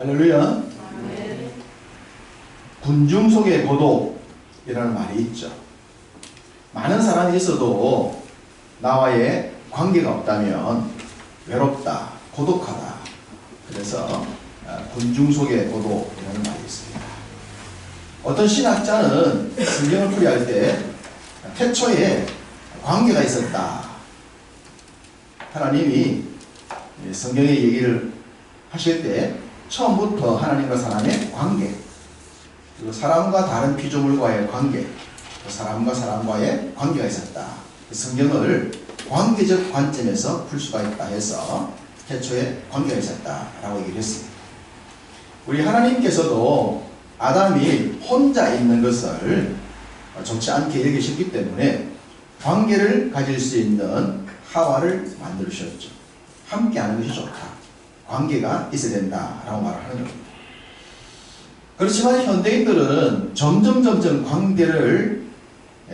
할렐루야. 군중 속의 고독이라는 말이 있죠. 많은 사람이 있어도 나와의 관계가 없다면 외롭다, 고독하다. 그래서 군중 속의 고독이라는 말이 있습니다. 어떤 신학자는 성경을 풀이할 때 태초에 관계가 있었다. 하나님이 성경의 얘기를 하실 때 처음부터 하나님과 사람의 관계, 그리고 사람과 다른 피조물과의 관계, 사람과 사람과의 관계가 있었다. 성경을 관계적 관점에서 풀 수가 있다 해서 태초에 관계가 있었다라고 얘기를 했습니다. 우리 하나님께서도 아담이 혼자 있는 것을 좋지 않게 여기셨기 때문에 관계를 가질 수 있는 하와를 만들으셨죠. 함께하는 것이 좋다. 관계가 있어야 된다라고 말을 하는 겁니다. 그렇지만 현대인들은 점점 관계를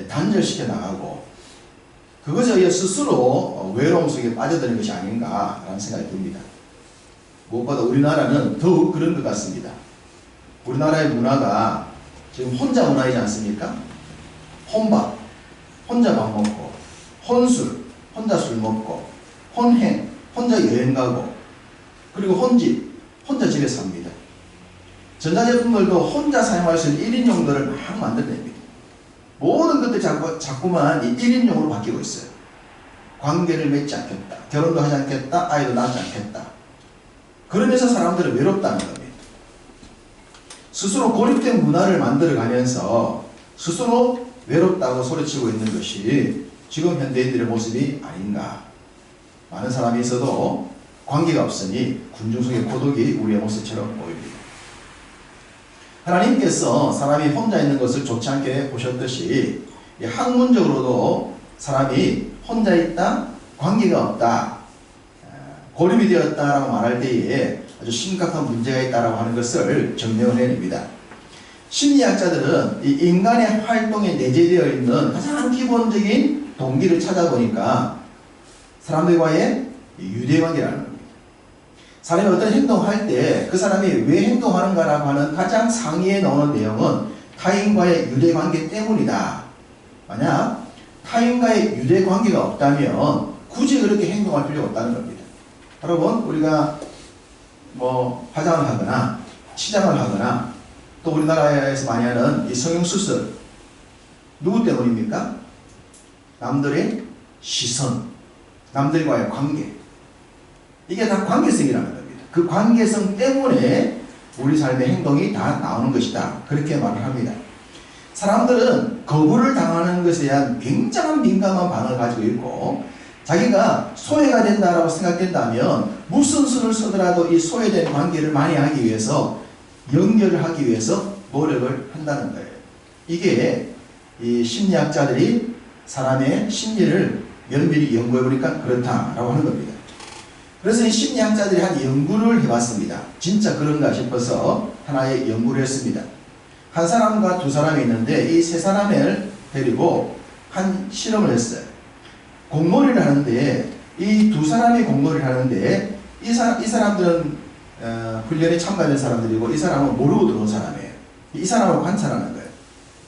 단절시켜 나가고 그것에 스스로 외로움 속에 빠져드는 것이 아닌가라는 생각이 듭니다. 무엇보다 우리나라는 더욱 그런 것 같습니다. 우리나라의 문화가 지금 혼자 문화이지 않습니까? 혼밥, 혼자 밥 먹고, 혼술, 혼자 술 먹고, 혼행, 혼자 여행 가고, 그리고 혼집, 혼자 집에 삽니다. 전자제품들도 혼자 사용할 수 있는 1인용들을 막 만들어냅니다. 모든 것들이 자꾸만 이 1인용으로 바뀌고 있어요. 관계를 맺지 않겠다. 결혼도 하지 않겠다. 아이도 낳지 않겠다. 그러면서 사람들은 외롭다는 겁니다. 스스로 고립된 문화를 만들어가면서 스스로 외롭다고 소리치고 있는 것이 지금 현대인들의 모습이 아닌가. 많은 사람이 있어도 관계가 없으니 군중 속의 고독이 우리의 모습처럼 보입니다. 하나님께서 사람이 혼자 있는 것을 좋지 않게 보셨듯이 학문적으로도 사람이 혼자 있다, 관계가 없다, 고립이 되었다라고 말할 때에 아주 심각한 문제가 있다라고 하는 것을 증명을 해냅니다. 심리학자들은 이 인간의 활동에 내재되어 있는 가장 기본적인 동기를 찾아보니까 사람들과의 유대관계라는 겁니다. 사람이 어떤 행동을 할 때 그 사람이 왜 행동하는가라고 하는 가장 상위에 나오는 내용은 타인과의 유대관계 때문이다. 만약 타인과의 유대관계가 없다면 굳이 그렇게 행동할 필요가 없다는 겁니다. 여러분, 우리가 화장을 하거나 치장을 하거나 또 우리나라에서 많이 하는 이 성형수술, 누구 때문입니까? 남들의 시선, 남들과의 관계. 이게 다 관계성이라는 겁니다. 그 관계성 때문에 우리 삶의 행동이 다 나오는 것이다. 그렇게 말을 합니다. 사람들은 거부를 당하는 것에 대한 굉장한 민감한 반응을 가지고 있고 자기가 소외가 된다라고 생각된다면 무슨 수를 쓰더라도 이 소외된 관계를 만회하기 위해서 연결을 하기 위해서 노력을 한다는 거예요. 이게 이 심리학자들이 사람의 심리를 면밀히 연구해보니까 그렇다라고 하는 겁니다. 그래서 이 심리학자들이 한 연구를 해봤습니다. 진짜 그런가 싶어서 하나의 연구를 했습니다. 한 사람과 두 사람이 있는데 이 세 사람을 데리고 한 실험을 했어요. 공놀이를 하는데 이 두 사람이 공놀이를 하는데 이 사람들은 훈련에 참가하는 사람들이고 이 사람은 모르고 들어온 사람이에요. 이 사람을 관찰하는 거예요.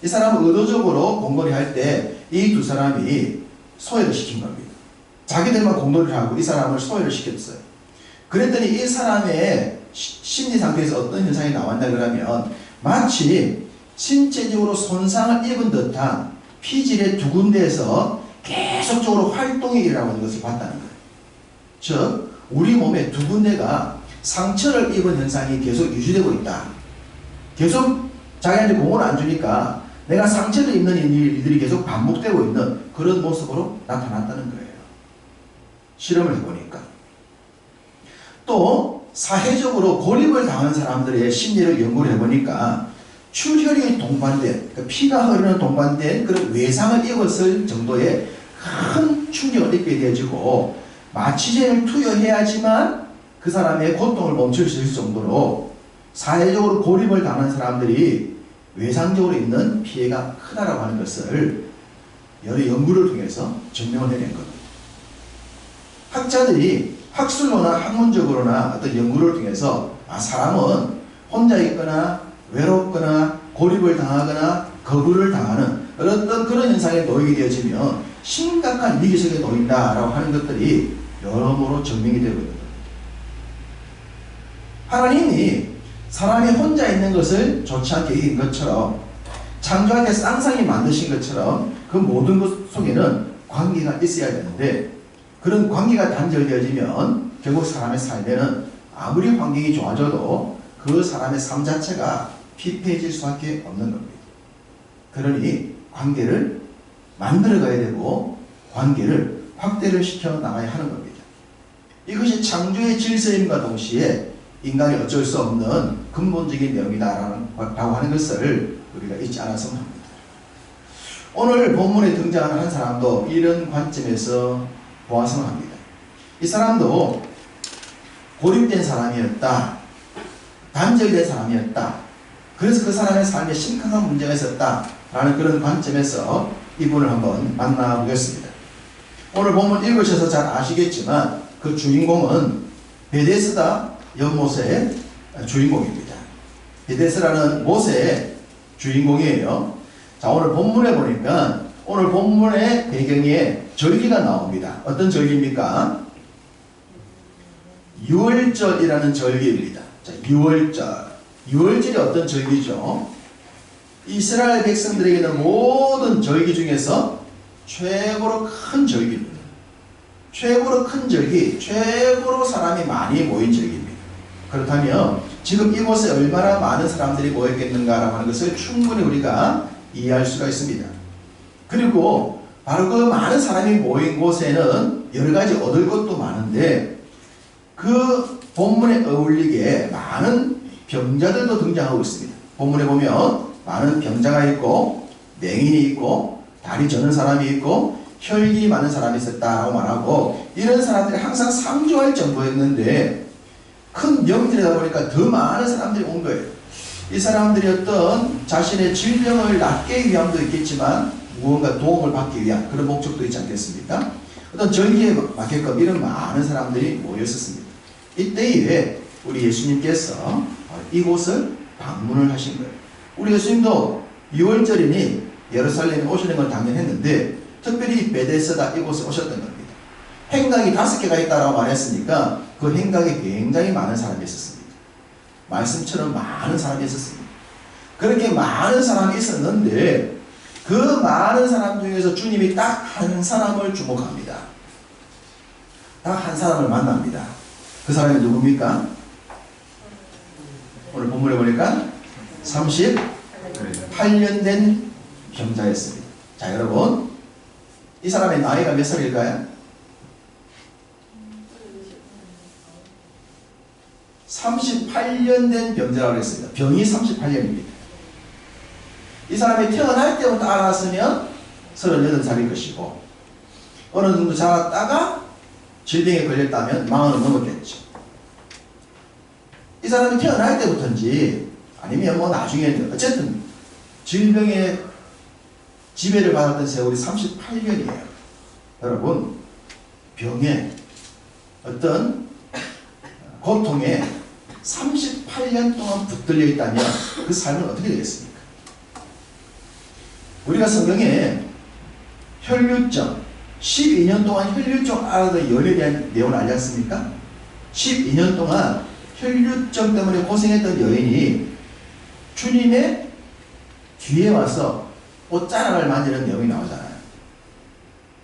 이 사람은 의도적으로 공놀이 할 때 이 두 사람이 소외를 시킨 겁니다. 자기들만 공놀이를 하고 이 사람을 소외를 시켰어요. 그랬더니 이 사람의 심리 상태에서 어떤 현상이 나왔냐 그러면 마치 신체적으로 손상을 입은 듯한 피질의 두 군데에서 계속적으로 활동이 일어나는 것을 봤다는 거예요. 즉 우리 몸의 두 군데가 상처를 입은 현상이 계속 유지되고 있다. 계속 자기한테 공을 안 주니까 내가 상처를 입는 일들이 계속 반복되고 있는 그런 모습으로 나타났다는 거예요. 실험을 해보니까. 또 사회적으로 고립을 당한 사람들의 심리를 연구를 해보니까 출혈이 동반된, 피가 흐르는 동반된 그런 외상을 입었을 정도의 큰 충격을 입게 되어지고 마취제를 투여해야지만 그 사람의 고통을 멈출 수 있을 정도로 사회적으로 고립을 당한 사람들이 외상적으로 있는 피해가 크다라고 하는 것을 여러 연구를 통해서 증명을 해낸 겁니다. 학자들이 학술로나 학문적으로나 어떤 연구를 통해서 사람은 혼자 있거나 외롭거나 고립을 당하거나 거부를 당하는 어떤 그런 현상에 놓이게 되어지면 심각한 위기 속에 놓인다라고 하는 것들이 여러모로 증명이 되고 있는 겁니다. 하나님이 사람이 혼자 있는 것을 좋지 않게 이긴 것처럼 창조하게 쌍쌍이 만드신 것처럼 그 모든 것 속에는 관계가 있어야 되는데 그런 관계가 단절되어지면 결국 사람의 삶에는 아무리 환경이 좋아져도 그 사람의 삶 자체가 피폐해질 수밖에 없는 겁니다. 그러니 관계를 만들어가야 되고 관계를 확대를 시켜 나가야 하는 겁니다. 이것이 창조의 질서임과 동시에 인간이 어쩔 수 없는 근본적인 내용이다라고 하는 것을 우리가 잊지 않았으면 합니다. 오늘 본문에 등장하는 한 사람도 이런 관점에서 보았으면 합니다. 이 사람도 고립된 사람이었다. 단절된 사람이었다. 그래서 그 사람의 삶에 심각한 문제가 있었다라는 그런 관점에서 이분을 한번 만나보겠습니다. 오늘 본문 읽으셔서 잘 아시겠지만 그 주인공은 베데스다 연못의 주인공입니다. 베데스라는 못의 주인공이에요. 자, 오늘 본문에 보니까 오늘 본문의 배경에 절기가 나옵니다. 어떤 절기입니까? 유월절이라는 절기입니다. 자, 유월절. 유월절이 어떤 절기죠? 이스라엘 백성들에게는 모든 절기 중에서 최고로 큰 절기입니다. 최고로 큰 절기, 최고로 사람이 많이 모인 절기입니다. 그렇다면 지금 이곳에 얼마나 많은 사람들이 모였겠는가라고 하는 것을 충분히 우리가 이해할 수가 있습니다. 그리고 바로 그 많은 사람이 모인 곳에는 여러 가지 얻을 것도 많은데 그 본문에 어울리게 많은 병자들도 등장하고 있습니다. 본문에 보면 많은 병자가 있고 맹인이 있고 다리 저는 사람이 있고 혈기 많은 사람이 있었다고 말하고 이런 사람들이 항상 상주할 정도였는데 큰 병들이다 보니까 더 많은 사람들이 온 거예요. 이 사람들이 어떤 자신의 질병을 낫게 위함도 있겠지만 무언가 도움을 받기 위한 그런 목적도 있지 않겠습니까? 어떤 절기에 맞게끔 이런 많은 사람들이 모였었습니다. 이때에 우리 예수님께서 이곳을 방문을 하신 거예요. 우리 예수님도 6월절이니 예루살렘에 오시는 건 당연했는데 특별히 베데스다 이곳에 오셨던 겁니다. 행각이 5개가 있다고 말했으니까 그 행각에 굉장히 많은 사람이 있었습니다. 말씀처럼 많은 사람이 있었습니다. 그렇게 많은 사람이 있었는데 그 많은 사람 중에서 주님이 딱 한 사람을 주목합니다. 딱 한 사람을 만납니다. 그 사람이 누굽니까? 오늘 본문에 보니까 38년 된 병자였습니다. 자, 여러분, 이 사람의 나이가 몇 살일까요? 38년 된 병자라고 했습니다. 병이 38년입니다. 이 사람이 태어날 때부터 알았으면 38살일 것이고 어느 정도 자랐다가 질병에 걸렸다면 40은 넘었겠죠. 이 사람이 태어날 때부터인지 아니면 뭐 나중에는 어쨌든 질병에 지배를 받았던 세월이 38년이에요. 여러분, 병에 어떤 고통에 38년 동안 붙들려 있다면 그 삶은 어떻게 되겠습니까? 우리가 성경에 혈류증, 12년 동안 혈류증 앓았던 여인에 대한 내용을 알지 않습니까? 12년 동안 혈류증 때문에 고생했던 여인이 주님의 뒤에 와서 옷자락을 만지는 내용이 나오잖아요.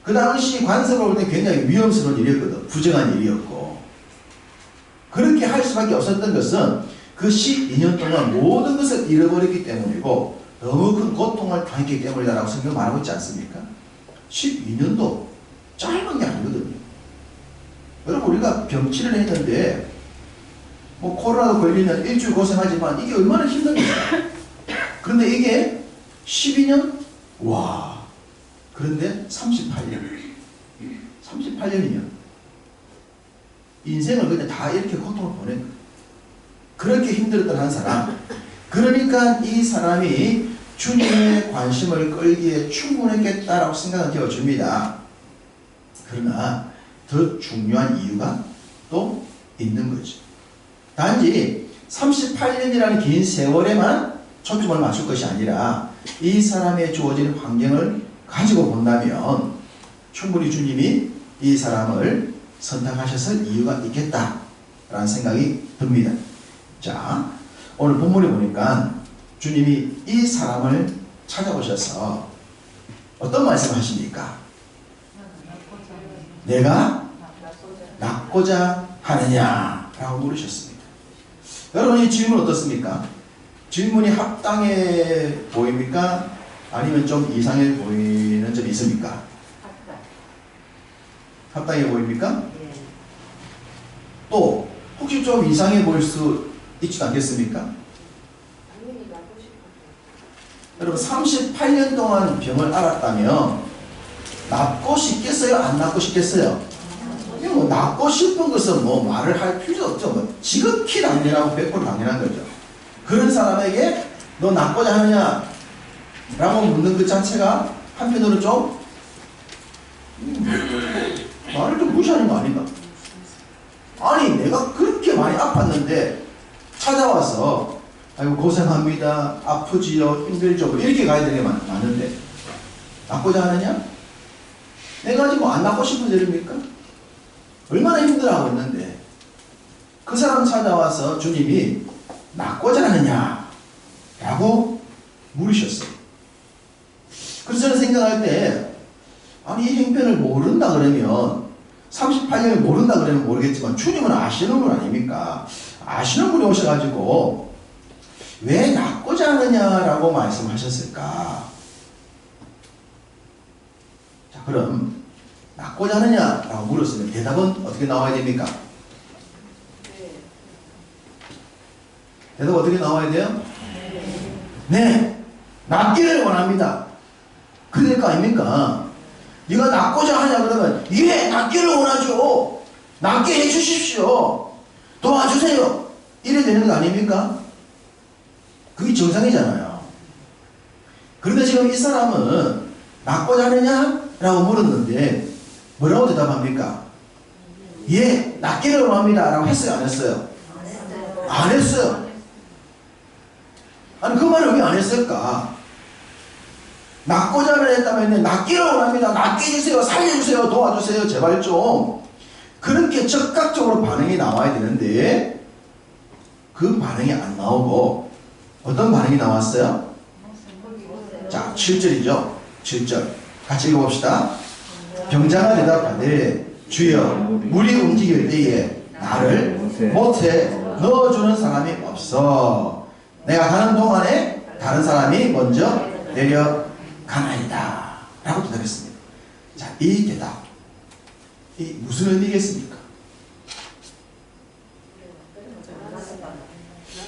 그 당시 관습을 볼 때 굉장히 위험스러운 일이었거든. 부정한 일이었고. 그렇게 할 수밖에 없었던 것은 그 12년 동안 모든 것을 잃어버렸기 때문이고 너무 큰 고통을 당했기 때문이다라고 성경 말하고 있지 않습니까? 12년도 짧은 게 아니거든요. 여러분, 우리가 병치를 했는데 뭐 코로나도 걸리면 일주일 고생하지만 이게 얼마나 힘듭니까? 그런데 이게 12년? 와. 그런데 38년. 38년이면 인생을 그냥 다 이렇게 고통을 보낸 거예요. 그렇게 힘들었던 한 사람. 그러니까 이 사람이 주님의 관심을 끌기에 충분했겠다라고 생각은 되어줍니다. 그러나 더 중요한 이유가 또 있는 거죠. 단지 38년이라는 긴 세월에만 초점을 맞출 것이 아니라 이 사람의 주어진 환경을 가지고 본다면 충분히 주님이 이 사람을 선택하셨을 이유가 있겠다라는 생각이 듭니다. 자, 오늘 본문에 보니까 주님이 이 사람을 찾아오셔서 어떤 말씀을 하십니까? 내가 낫고자 하느냐라고 물으셨습니다. 여러분, 이 질문 어떻습니까? 질문이 합당해 보입니까? 아니면 좀 이상해 보이는 점이 있습니까? 합당해 보입니까? 또 혹시 좀 이상해 보일 수 있지 않겠습니까? 여러분, 38년 동안 병을 앓았다면 낫고 싶겠어요? 안 낫고 싶겠어요? 뭐 낫고 싶은 것은 뭐 말을 할 필요 없죠. 뭐 지극히 당연하고 100% 당연한 거죠. 그런 사람에게 너 낫고자 하느냐? 라고 묻는 그 자체가 한편으로는 좀 말을 좀 무시하는 거 아닌가? 아니, 내가 그렇게 많이 아팠는데 찾아와서 아이고 고생합니다, 아프지요, 힘들죠, 이렇게 가야 되는 게 많은데 낫고자 하느냐? 내가 지금 안 낫고 싶은 일입니까? 얼마나 힘들어하고 있는데 그 사람 찾아와서 주님이 낫고자 하느냐? 라고 물으셨어요. 그래서 저는 생각할 때 아니, 이 행편을 모른다 그러면 38년을 모른다 그러면 모르겠지만 주님은 아시는 분 아닙니까? 아시는 분이 오셔가지고 왜 낫고자 하느냐라고 말씀하셨을까? 자, 그럼 낫고자 하느냐라고 물었으면 대답은 어떻게 나와야 됩니까? 대답 어떻게 나와야 돼요? 네, 낫기를 원합니다. 그럴 거 아닙니까? 네가 낫고자 하냐 그러면 예, 낫기를 원하죠. 낫게 해주십시오. 도와주세요. 이래 되는 거 아닙니까? 그게 정상이잖아요. 그런데 지금 이 사람은 낫고자 하느냐? 라고 물었는데 뭐라고 대답합니까? 예, 낫기를 원합니다. 라고 했어요? 안 했어요? 안 했어요. 아니, 그 말을 왜 안 했을까? 낫고자 했다면 낫기를 원합니다. 낫게 해주세요. 살려주세요. 도와주세요. 제발 좀. 그렇게 적극적으로 반응이 나와야 되는데 그 반응이 안 나오고 어떤 반응이 나왔어요? 자, 7절이죠. 7절 같이 읽어봅시다. 병자가 대답하되 주여, 물이 움직일 때에 나를 못에 넣어주는 사람이 없어. 내가 가는 동안에 다른 사람이 먼저 내려가나이다 라고 대답했습니다. 자, 이 대답, 이 무슨 의미겠습니까?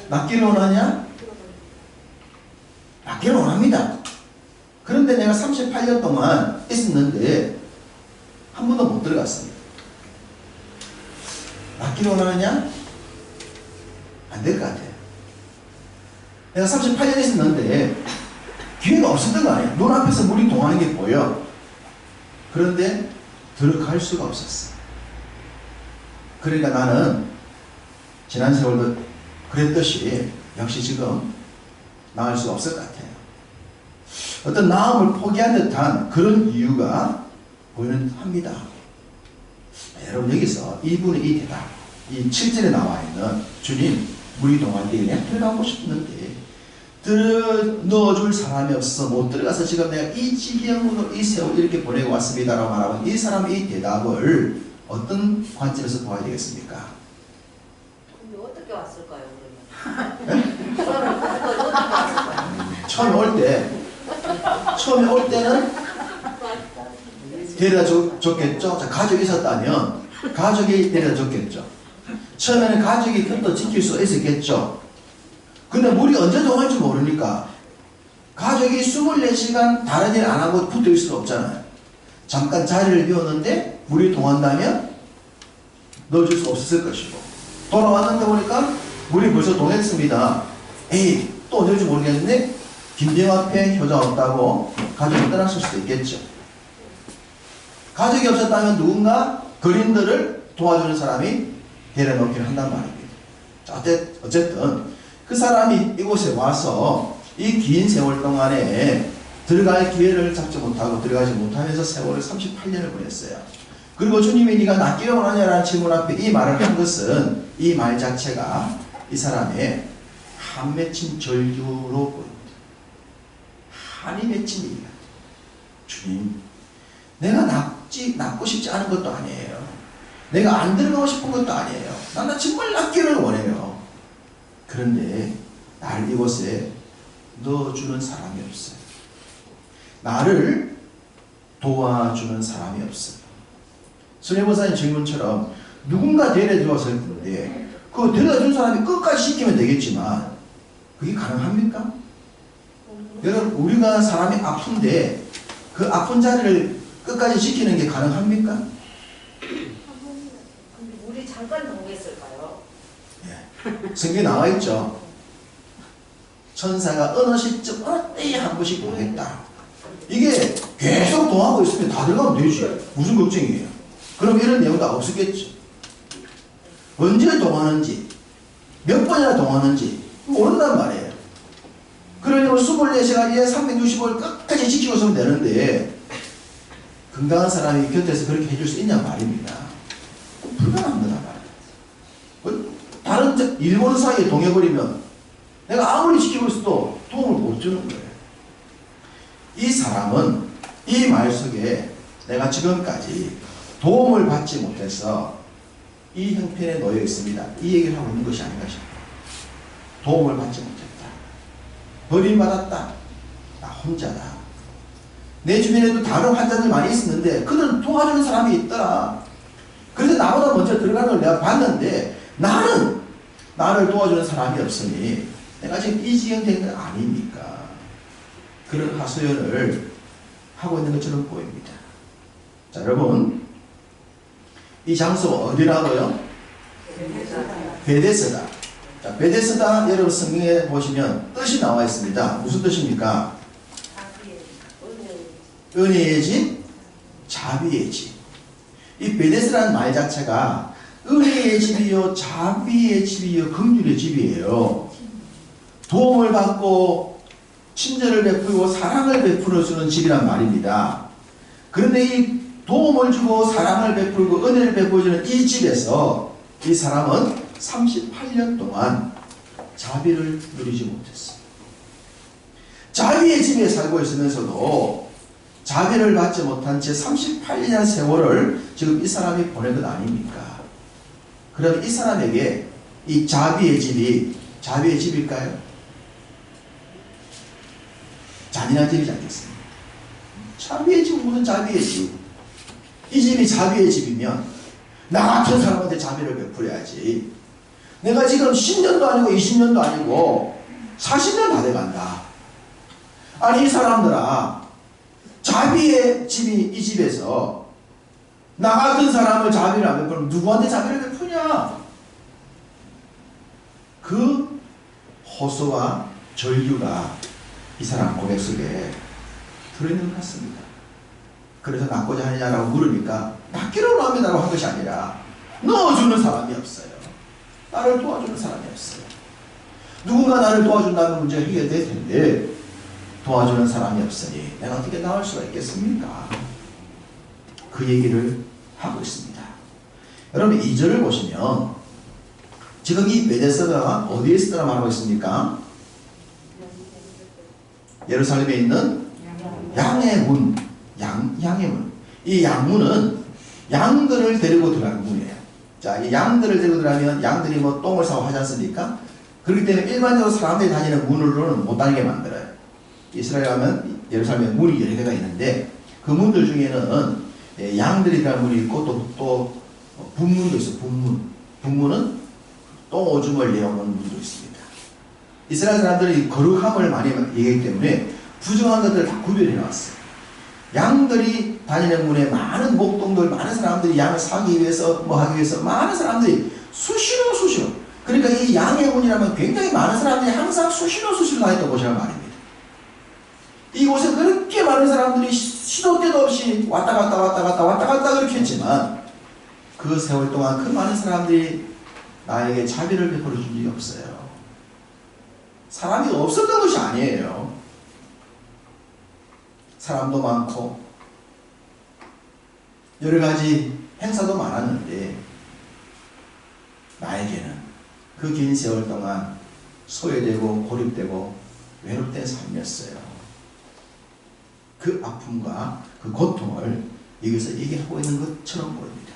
낫기를 원하냐? 낫기를 원합니다. 그런데 내가 38년 동안 있었는데 한 번도 못 들어갔습니다. 낫기를 원하느냐? 안 될 것 같아요. 내가 38년 있었는데 기회가 없었던 거 아니에요. 눈앞에서 물이 동하는 게 보여. 그런데 들어갈 수가 없었어. 그러니까 나는 지난 세월도 그랬듯이 역시 지금 나을 수가 없을 것 같아요. 어떤 나음을 포기한 듯한 그런 이유가 보이는 합니다. 여러분, 여기서 이분의 이 대답, 이 7절에 나와 있는 주님, 물이 동할 때에 내가 들어가고 싶었는데 넣어줄 사람이 없어서 못 들어가서 지금 내가 이 지경으로 이 세월 이렇게 보내고 왔습니다라고 말하면 이 사람의 이 대답을 어떤 관점에서 봐야 되겠습니까? 근데 어떻게 왔을까요, 그러면? 처음에 올 때는 데려다 줬겠죠. 자, 가족이 있었다면 가족이 데려다 줬겠죠. 처음에는 가족이 곁도 지킬 수 있었겠죠. 근데 물이 언제 동할지 모르니까 가족이 24시간 다른 일 안 하고 붙어 있을 수 없잖아요. 잠깐 자리를 비웠는데 물이 동한다면 넣어줄 수 없었을 것이고, 돌아왔는데 보니까 물이 벌써 동했습니다. 에이, 또 언제 올지 모르겠는데 김대영 앞에 효자 없다고 가족이 떠났을 수도 있겠죠. 가족이 없었다면 누군가 거린들을 도와주는 사람이 데려놓기를 한단 말입니다. 자, 어쨌든 그 사람이 이곳에 와서 이 긴 세월 동안에 들어갈 기회를 잡지 못하고 들어가지 못하면서 세월을 38년을 보냈어요. 그리고 주님이 네가 낫기를 원하냐라는 질문 앞에 이 말을 한 것은 이 말 자체가 이 사람의 한 맺힌 절규로 보입니다. 한이 맺힌 얘기가. 주님, 내가 낫고 싶지 않은 것도 아니에요. 내가 안 들어가고 싶은 것도 아니에요. 나 정말 낫기를 원해요. 그런데 나를 이곳에 넣어주는 사람이 없어요. 나를 도와주는 사람이 없어요. 손해보사님 질문처럼 누군가 데려들어왔을 텐데 그 데려다준 사람이 끝까지 시키면 되겠지만 그게 가능합니까? 여러분, 우리가 사람이 아픈데 그 아픈 자리를 끝까지 지키는 게 가능합니까? 근데 우리 잠깐 넘겼을까요? 예. 성경에 나와 있죠. 천사가 어느 시점 어느 때에 한 번씩 오겠다. 이게 계속 동하고 있으면 다 들어가면 되지. 무슨 걱정이에요? 그럼 이런 내용 다 없었겠죠. 언제 동하는지 몇 번이나 동하는지 모른단 말이에요. 그러려면 24시간에 365일 끝까지 지키고 있으면 되는데 건강한 사람이 곁에서 그렇게 해줄 수 있냐 말입니다. 불가능한 거다 말이에요. 다른 일본 사이에 동해버리면 내가 아무리 지키고 있어도 도움을 못 주는 거예요. 이 사람은 이 말 속에 내가 지금까지 도움을 받지 못해서 이 형편에 놓여 있습니다. 이 얘기를 하고 있는 것이 아닌가 싶어요. 도움을 받지 못했다. 버림받았다. 나 혼자다. 내 주변에도 다른 환자들 많이 있었는데 그들은 도와주는 사람이 있더라. 그래서 나보다 먼저 들어가는 걸 내가 봤는데 나를 도와주는 사람이 없으니 내가 지금 이 지경 된 건 아닙니까? 그런 하소연을 하고 있는 것처럼 보입니다. 자, 여러분, 이 장소가 어디라고요? 베데스다. 자, 베데스다 여러분 성경에 보시면 뜻이 나와 있습니다. 무슨 뜻입니까? 은혜의 집, 자비의 집. 이 베데스라는 말 자체가 은혜의 집이요, 자비의 집이요, 긍휼의 집이에요. 도움을 받고 친절을 베풀고 사랑을 베풀어 주는 집이란 말입니다. 그런데 이 도움을 주고 사랑을 베풀고 은혜를 베풀어주는 이 집에서 이 사람은 38년 동안 자비를 누리지 못했어요. 자비의 집에 살고 있으면서도 자비를 받지 못한 채 38년 세월을 지금 이 사람이 보낸 것 아닙니까? 그럼 이 사람에게 이 자비의 집이 자비의 집일까요? 잔인한 집이지 않겠습니까? 자비의 집은 무슨 자비의 집? 이 집이 자비의 집이면 나 같은 사람한테 자비를 베풀어야지. 내가 지금 10년도 아니고 20년도 아니고 40년 다 돼간다. 아니 이 사람들아, 자비의 집이 이 집에서 나 같은 사람을 자비를 안 베풀면 누구한테 자비를 베푸냐? 그 호소와 절규가 이 사람 고백 속에 들어있는 것 같습니다. 그래서 낫고자 하느냐라고 물으니까 낫기로 합니다라고 한 것이 아니라 넣어주는 사람이 없어요. 나를 도와주는 사람이 없어요. 누군가 나를 도와준다면 문제가 해결될 텐데 도와주는 사람이 없으니 내가 어떻게 나올 수가 있겠습니까? 그 얘기를 하고 있습니다. 여러분 2절을 보시면 지금 이 베데스다가 어디에 있었다고 말하고 있습니까? 예루살렘에 있는 양의 문, 양의 문. 이 양문은 양들을 데리고 들어가는 문이에요. 자, 이 양들을 데리고 들어가면 양들이 뭐 똥을 싸고 하지 않습니까? 그렇기 때문에 일반적으로 사람들이 다니는 문으로는 못 다니게 만들어요. 이스라엘 가면 예루살렘에 문이 여러 개가 있는데 그 문들 중에는 양들이 들어가는 문이 있고 또 분문도 있어요. 분문은 똥 오줌을 내어오는 문도 있습니다. 이스라엘 사람들이 거룩함을 많이 얘기하기 때문에 부정한 것들을 다 구별해 놨어요. 양들이 다니는 문에 많은 목동들, 많은 사람들이 양을 사기 위해서 뭐 하기 위해서 많은 사람들이 수시로 그러니까 이 양의 문이라면 굉장히 많은 사람들이 항상 수시로 다녔다고 보시란 말입니다. 이곳에 그렇게 많은 사람들이 시도 때도 없이 왔다 갔다 그렇게 했지만 그 세월 동안 그 많은 사람들이 나에게 자비를 베풀어 준 적이 없어요. 사람이 없었던 것이 아니에요. 사람도 많고 여러 가지 행사도 많았는데 나에게는 그 긴 세월 동안 소외되고 고립되고 외롭된 삶이었어요. 그 아픔과 그 고통을 여기서 얘기하고 있는 것처럼 보입니다.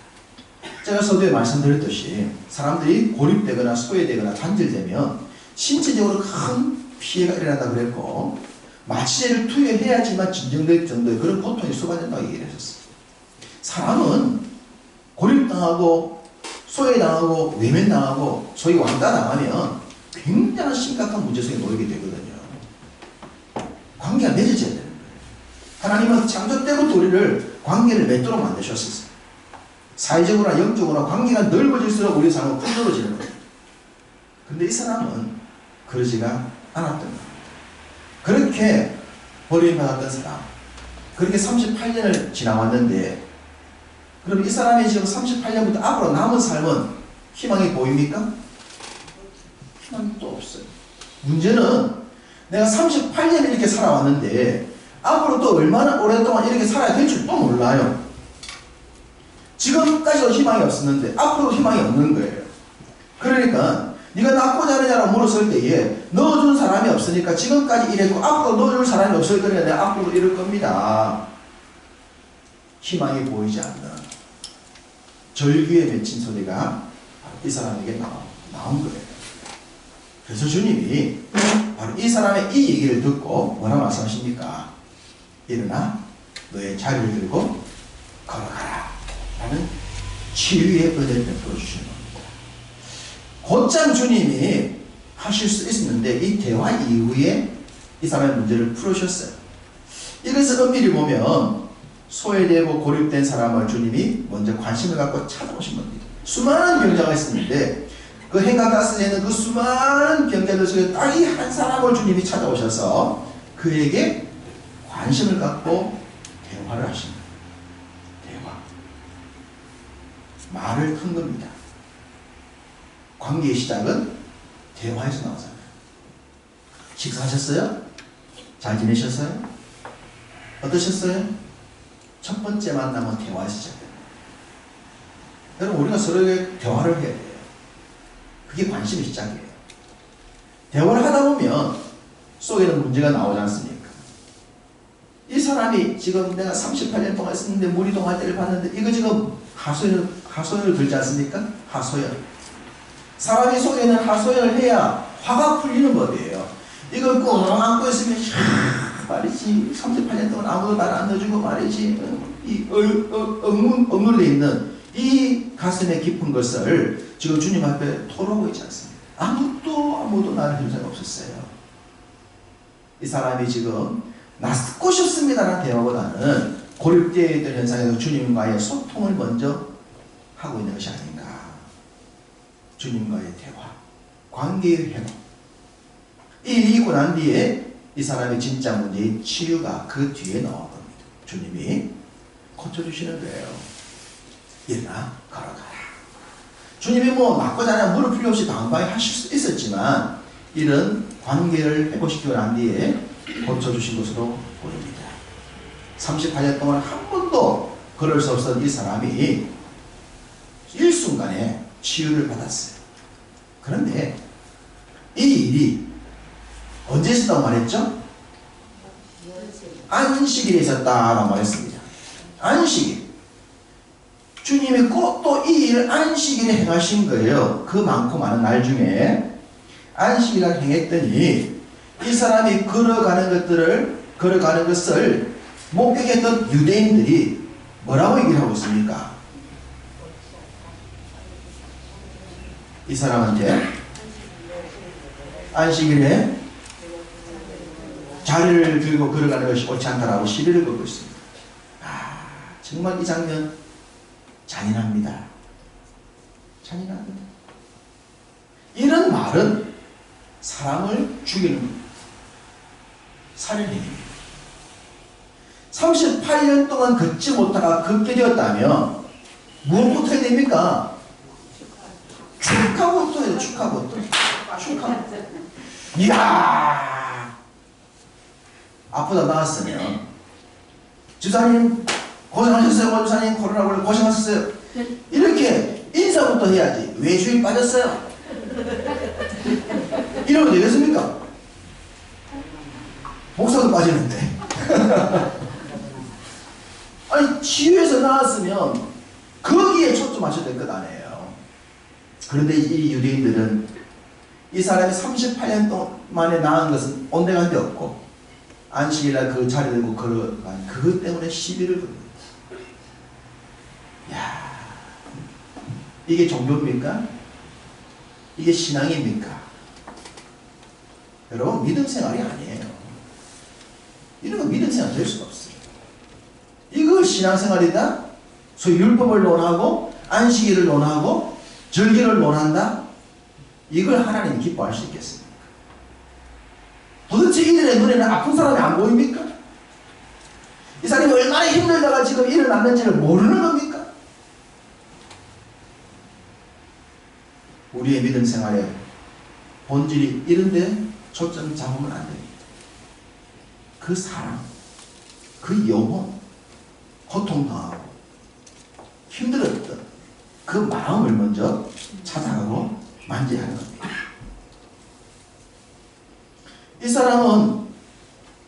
제가 서두에 말씀드렸듯이 사람들이 고립되거나 소외되거나 단절되면 신체적으로 큰 피해가 일어난다고 그랬고 마취제를 투여해야지만 진정될 정도의 그런 고통이 수반된다고 얘기를 했었어요. 사람은 고립당하고 소외당하고 외면당하고 소위 왕따당하면 굉장한 심각한 문제 속에 놓이게 되거든요. 관계가 맺어져야 되는 거예요. 하나님은 창조 때부터 우리를 관계를 맺도록 만드셨어요. 사회적으로나 영적으로나 관계가 넓어질수록 우리의 삶은 풍요로워지는 거예요. 근데 이 사람은 그러지가 않았던 겁니다. 그렇게 버림받았던 사람, 그렇게 38년을 지나왔는데 그럼 이 사람이 지금 38년부터 앞으로 남은 삶은 희망이 보입니까? 희망이 또 없어요. 문제는 내가 38년을 이렇게 살아왔는데 앞으로 또 얼마나 오랫동안 이렇게 살아야 될 줄 또 몰라요. 지금까지도 희망이 없었는데 앞으로도 희망이 없는 거예요. 그러니까 네가 낳고 자느냐라고 물었을 때에 넣어준 사람이 없으니까 지금까지 이랬고 앞으로 넣어줄 사람이 없을 거니까 내가 앞으로도 이럴 겁니다. 희망이 보이지 않는 절규에 맺힌 소리가 이 사람에게 나온 거예요. 그래서 주님이 바로 이 사람의 이 얘기를 듣고 뭐라 말씀하십니까? 일어나 너의 자리를 들고 걸어가라 라는 치유의 은혜를 베풀어 주시는 겁니다. 곧장 주님이 하실 수 있었는데 이 대화 이후에 이 사람의 문제를 풀으셨어요. 이것을 엄밀히 보면 소외되고 고립된 사람을 주님이 먼저 관심을 갖고 찾아오신 겁니다. 수많은 병자가 있었는데 그 행각다스에 있는 그 수많은 병자들 속에 딱 이 한 사람을 주님이 찾아오셔서 그에게 관심을 갖고 대화를 하신 거예요. 대화. 말을 튼 겁니다. 관계의 시작은 대화에서 나오잖아요. 식사하셨어요? 잘 지내셨어요? 어떠셨어요? 첫 번째 만남은 대화에서 시작됩니다. 여러분 우리가 서로에게 대화를 해야 돼요. 그게 관심의 시작이에요. 대화를 하다 보면 속에는 문제가 나오지 않습니까? 이 사람이 지금 내가 38년 동안 있었는데 무리동할 때를 봤는데 이거 지금 하소연을 들지 않습니까? 하소연. 사람이 속에는 하소연을 해야 화가 풀리는 법이에요. 이걸 꼭 안고 있으면 말이지 38년 동안 아무도 나를 안 넣어주고 말이지 이 억눌려 있는 이 가슴의 깊은 것을 지금 주님 앞에 토로하고 있지 않습니다. 아무도 나를 해줄 사람이 없었어요. 이 사람이 지금 낫고 싶습니다라는 대화보다는 고립되어 있던 현상에서 주님과의 소통을 먼저 하고 있는 것이 아닌가. 주님과의 대화, 관계의 회복. 이기고 난 뒤에 이 사람의 진짜 문제의 치유가 그 뒤에 나온 겁니다. 주님이 고쳐주시는 거예요. 일어나 걸어가라. 주님이 맞고 자냐 물을 필요 없이 당당히 하실 수 있었지만 이런 관계를 회복시키고 난 뒤에 고쳐주신 것으로 보입니다. 38년 동안 한 번도 걸을 수 없었던 이 사람이 일순간에 치유를 받았어요. 그런데 이 일이 언제 있었다고 말했죠? 안식일에 있었다라고 말했습니다. 안식일. 주님이 꼭 또 이 일을 안식일에 행하신 거예요. 그 많고 많은 날 중에 안식일을 행했더니 이 사람이 걸어가는 것을 목격했던 유대인들이 뭐라고 얘기를 하고 있습니까? 이 사람한테 안식일에 자리를 들고 걸어가는 것이 옳지 않다라고 시비를 걸고 있습니다. 정말 이 장면 잔인합니다. 잔인합니다. 이런 말은 사람을 죽이는 겁니다. 살인행위입니다. 38년 동안 걷지 못하다가 걷게 되었다면 무엇부터 해야 됩니까? 축하고 또 해요. 축하고 또. 축하고. 이야, 아프다 나왔으면 주사님 고생하셨어요. 원주사님 코로나 걸려 고생하셨어요. 이렇게 인사부터 해야지. 왜 주일 빠졌어요? 이러면 되겠습니까? 목사도 빠지는데. 아니, 치유에서 나왔으면 거기에 초점 맞춰야 될 것 아니에요. 그런데 이 유대인들은 이 사람이 38년 동안에 나은 것은 온데간데 없고 안식일날 그 자리 들고 걸어간 그것 때문에 시비를 거는 거예요. 야, 이게 종교입니까? 이게 신앙입니까? 여러분, 믿음 생활이 아니에요. 이런 건 믿음 생활 될 수가 없어요. 이거 신앙생활이다? 소위 율법을 논하고 안식일을 논하고 절기를 논한다? 이걸 하나님이 기뻐할 수 있겠습니까? 도대체 이들의 눈에는 아픈 사람이 안 보입니까? 이 사람이 얼마나 힘들다가 지금 일어났는지를 모르는 겁니까? 우리의 믿음 생활의 본질이 이런데 초점 잡으면 안 됩니다. 그 사랑, 그 영혼, 고통당하고 힘들었던 그 마음을 먼저 찾아가고 만져야 하는 겁니다. 이 사람은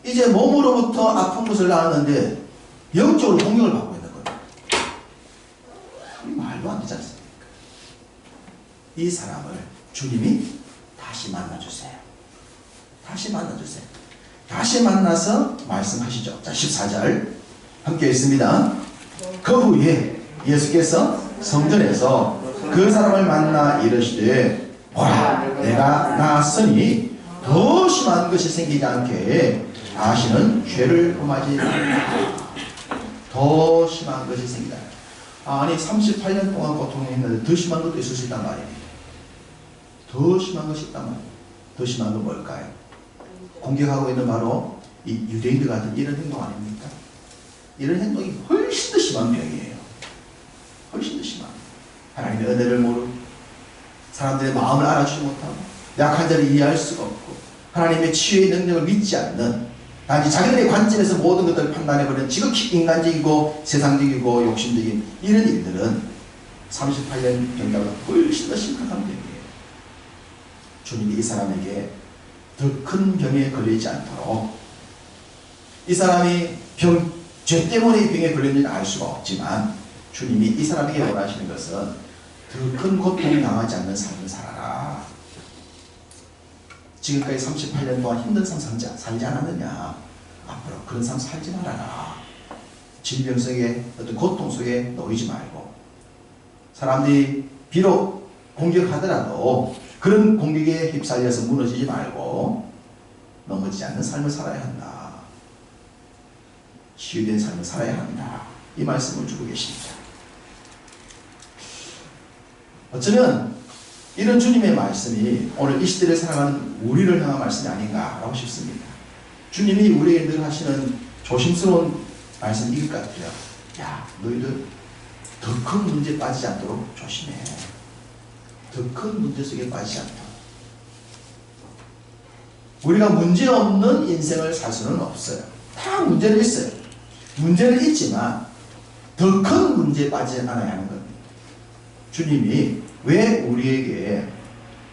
이제 몸으로부터 아픈 것을 낳았는데 영적으로 공격을 받고 있는 거예요. 말도 안 되지 않습니까? 이 사람을 주님이 다시 만나주세요. 다시 만나주세요. 다시 만나서 말씀하시죠. 자, 14절 함께 읽습니다. 그 후에 예수께서 성전에서 그 사람을 만나 이르시되 보라, 내가 나았으니 더 심한 것이 생기지 않게 다시는 죄를 범하지 말라. 더 심한 것이 생기다. 아니, 38년 동안 고통했는데 더 심한 것도 있을 수 있단 말입니다. 더 심한 것이 있단 말이에요. 더 심한 건 뭘까요? 공격하고 있는 바로 이 유대인들 같은 이런 행동 아닙니까? 이런 행동이 훨씬 더 심한 병이에요. 훨씬 더 심한. 하나님의 은혜를 모르고 사람들의 마음을 알아주지 못하고 약한 자를 이해할 수가 없고 하나님의 치유의 능력을 믿지 않는, 단지 자기들의 관점에서 모든 것들을 판단해버리는 지극히 인간적이고 세상적이고 욕심적인 이런 일들은 38년 병자보다 훨씬 더 심각한 병이에요. 주님이 이 사람에게 더 큰 병에 걸리지 않도록, 이 사람이 죄 때문에 이 병에 걸렸는지는 알 수가 없지만 주님이 이 사람에게 원하시는 것은 더 큰 고통을 당하지 않는 삶을 살아라. 지금까지 38년 동안 힘든 삶 살지 않았느냐? 앞으로 그런 삶 살지 말아라. 질병 속에 어떤 고통 속에 놓이지 말고, 사람들이 비록 공격하더라도 그런 공격에 휩쓸려서 무너지지 말고 넘어지지 않는 삶을 살아야 한다. 치유된 삶을 살아야 한다. 이 말씀을 주고 계십니다. 어쩌면 이런 주님의 말씀이 오늘 이 시대를 살아가는 우리를 향한 말씀이 아닌가라고 싶습니다. 주님이 우리에게 늘 하시는 조심스러운 말씀이 이것 같아요. 야, 너희들 더 큰 문제에 빠지지 않도록 조심해. 더 큰 문제 속에 빠지지 않도록. 우리가 문제 없는 인생을 살 수는 없어요. 다 문제는 있어요. 문제는 있지만 더 큰 문제에 빠지지 않아야 하는 겁니다. 주님이 왜 우리에게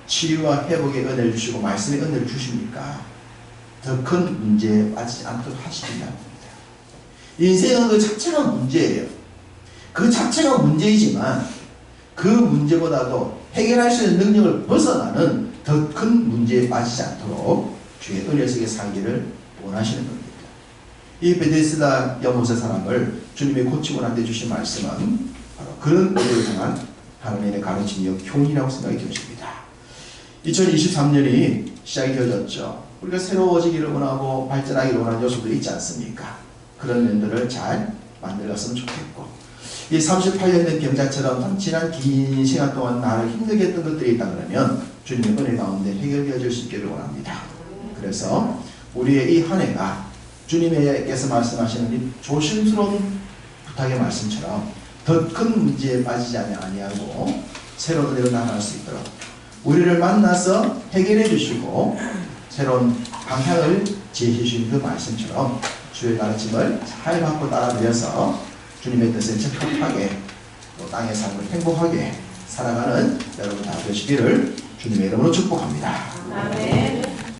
치유와 회복의 은혜를 주시고 말씀의 은혜를 주십니까? 더 큰 문제에 빠지지 않도록 하시려는 겁니다. 인생은 그 자체가 문제예요. 그 자체가 문제이지만 그 문제보다도 해결할 수 있는 능력을 벗어나는 더 큰 문제에 빠지지 않도록 주의 은혜 속에 살기를 원하시는 겁니다. 이 베데스다 연못의 사람을 주님이 고치고 난 데 주신 말씀은 바로 그런 은혜를 향한 하나님의 가르침이요 교훈이라고 생각이 되어집니다. 2023년이 시작이 되어졌죠. 우리가 새로워지기를 원하고 발전하기를 원하는 요소들이 있지 않습니까? 그런 면들을 잘 만들었으면 좋겠고, 이 38년 된 병자처럼 지난 긴 시간 동안 나를 힘들게 했던 것들이 있다 그러면 주님의 은혜 가운데 해결되어질 수 있기를 원합니다. 그래서 우리의 이 한 해가 주님께서 말씀하시는 이 조심스러운 부탁의 말씀처럼 더 큰 문제에 빠지지 아니하고 새로운 은혜로 나아갈 수 있도록 우리를 만나서 해결해 주시고 새로운 방향을 제시해 주신 그 말씀처럼 주의 가르침을 잘 받고 따라들여서 주님의 뜻에 적합하게 또 땅의 삶을 행복하게 살아가는 여러분 다 되시기를 주님의 이름으로 축복합니다. 아멘.